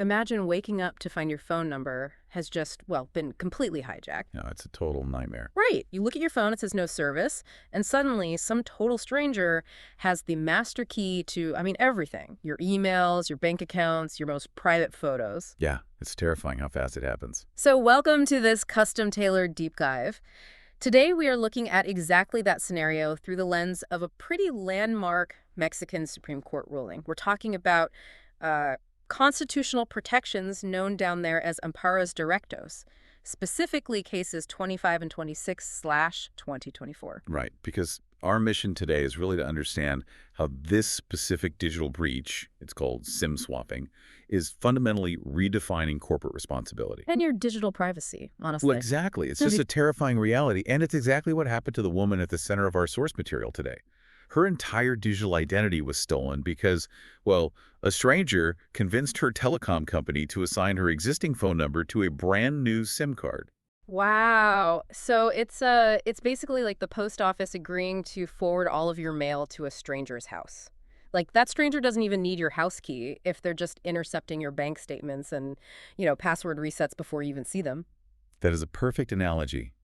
imagine waking up to find your phone number has just, well, been completely hijacked. No, it's a total nightmare. Right. You look at your phone, it says no service, and suddenly some total stranger has the master key to, everything. Your emails, your bank accounts, your most private photos. Yeah, it's terrifying how fast it happens. So welcome to this custom-tailored deep dive. Today we are looking at exactly that scenario through the lens of a pretty landmark Mexican Supreme Court ruling. We're talking about constitutional protections known down there as amparos directos, specifically cases 25 and 26/2024. Right, because our mission today is really to understand how this specific digital breach, it's called SIM swapping, is fundamentally redefining corporate responsibility. And your digital privacy, honestly. Well, exactly. It's just a terrifying reality, and it's exactly what happened to the woman at the center of our source material today. Her entire digital identity was stolen because, well, a stranger convinced her telecom company to assign her existing phone number to a brand new SIM card. Wow. So it's basically like the post office agreeing to forward all of your mail to a stranger's house. Like that stranger doesn't even need your house key if they're just intercepting your bank statements and, password resets before you even see them. That is a perfect analogy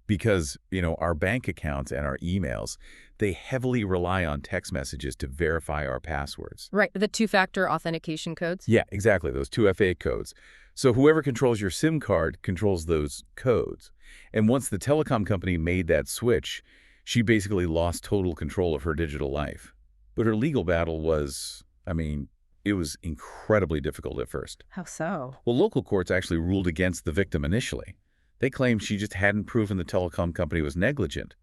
because, our bank accounts and our emails, they heavily rely on text messages to verify our passwords. Right. The two-factor authentication codes. Yeah, exactly, those 2FA codes. So whoever controls your SIM card controls those codes. And once the telecom company made that switch, she basically lost total control of her digital life. But her legal battle was, it was incredibly difficult at first. How so? Well, local courts actually ruled against the victim initially. They claimed she just hadn't proven the telecom company was negligent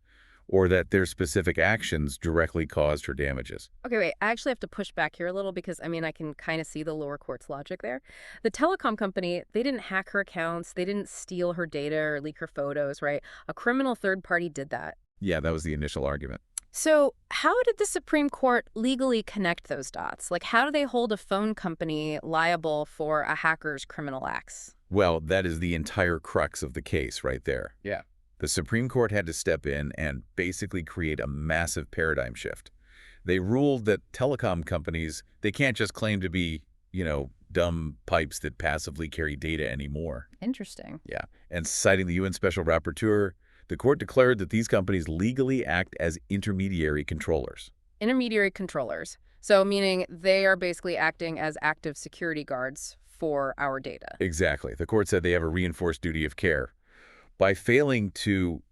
or that their specific actions directly caused her damages. Okay, wait. I actually have to push back here a little because, I can kind of see the lower court's logic there. The telecom company, they didn't hack her accounts. They didn't steal her data or leak her photos, right? A criminal third party did that. Yeah, that was the initial argument. So how did the Supreme Court legally connect those dots? Like, how do they hold a phone company liable for a hacker's criminal acts? Well, that is the entire crux of the case right there. Yeah. The Supreme Court had to step in and basically create a massive paradigm shift. They ruled that telecom companies, they can't just claim to be, dumb pipes that passively carry data anymore. Interesting. Yeah. And citing the UN Special Rapporteur, the court declared that these companies legally act as intermediary controllers. Intermediary controllers. So meaning they are basically acting as active security guards for our data. Exactly. The court said they have a reinforced duty of care. By failing to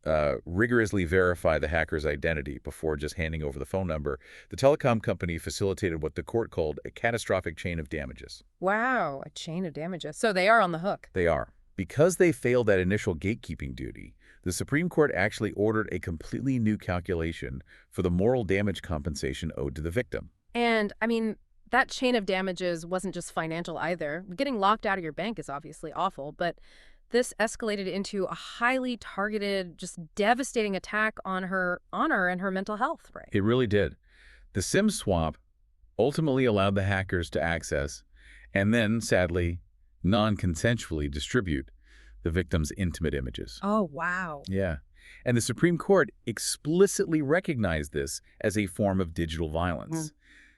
rigorously verify the hacker's identity before just handing over the phone number, the telecom company facilitated what the court called a catastrophic chain of damages. Wow, a chain of damages. So they are on the hook. They are. Because they failed that initial gatekeeping duty, the Supreme Court actually ordered a completely new calculation for the moral damage compensation owed to the victim. And, that chain of damages wasn't just financial either. Getting locked out of your bank is obviously awful, but this escalated into a highly targeted, just devastating attack on her honor and her mental health, right? It really did. The SIM swap ultimately allowed the hackers to access and then, sadly, non-consensually distribute the victim's intimate images. Oh, wow. Yeah. And the Supreme Court explicitly recognized this as a form of digital violence.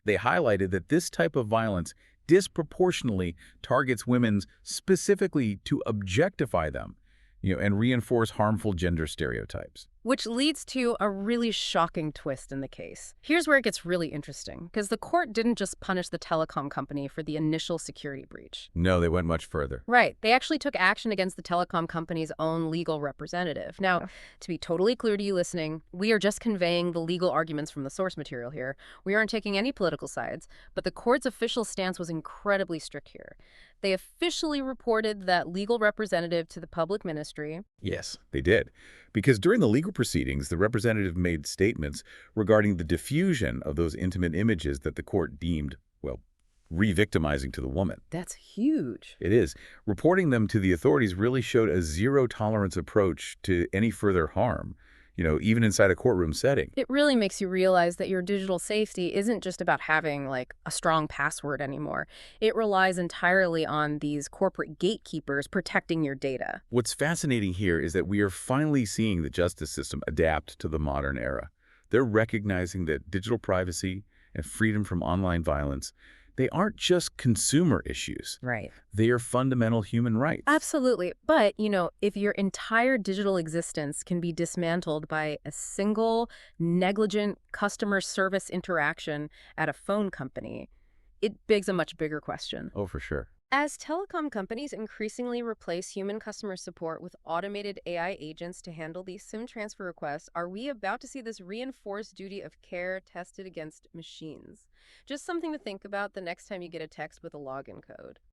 They highlighted that this type of violence disproportionately targets women specifically to objectify them, and reinforce harmful gender stereotypes. Which leads to a really shocking twist in the case. Here's where it gets really interesting, because the court didn't just punish the telecom company for the initial security breach. No, they went much further. Right. They actually took action against the telecom company's own legal representative. Now, to be totally clear to you listening, we are just conveying the legal arguments from the source material here. We aren't taking any political sides, but the court's official stance was incredibly strict here. They officially reported that legal representative to the public ministry. Yes, they did. Because during the legal proceedings, the representative made statements regarding the diffusion of those intimate images that the court deemed, re-victimizing to the woman. That's huge. It is. Reporting them to the authorities really showed a zero-tolerance approach to any further harm, even inside a courtroom setting. It really makes you realize that your digital safety isn't just about having, a strong password anymore. It relies entirely on these corporate gatekeepers protecting your data. What's fascinating here is that we are finally seeing the justice system adapt to the modern era. They're recognizing that digital privacy and freedom from online violence, They aren't just consumer issues. Right. They are fundamental human rights. Absolutely. But, if your entire digital existence can be dismantled by a single negligent customer service interaction at a phone company, it begs a much bigger question. Oh, for sure. As telecom companies increasingly replace human customer support with automated AI agents to handle these SIM transfer requests, are we about to see this reinforced duty of care tested against machines? Just something to think about the next time you get a text with a login code.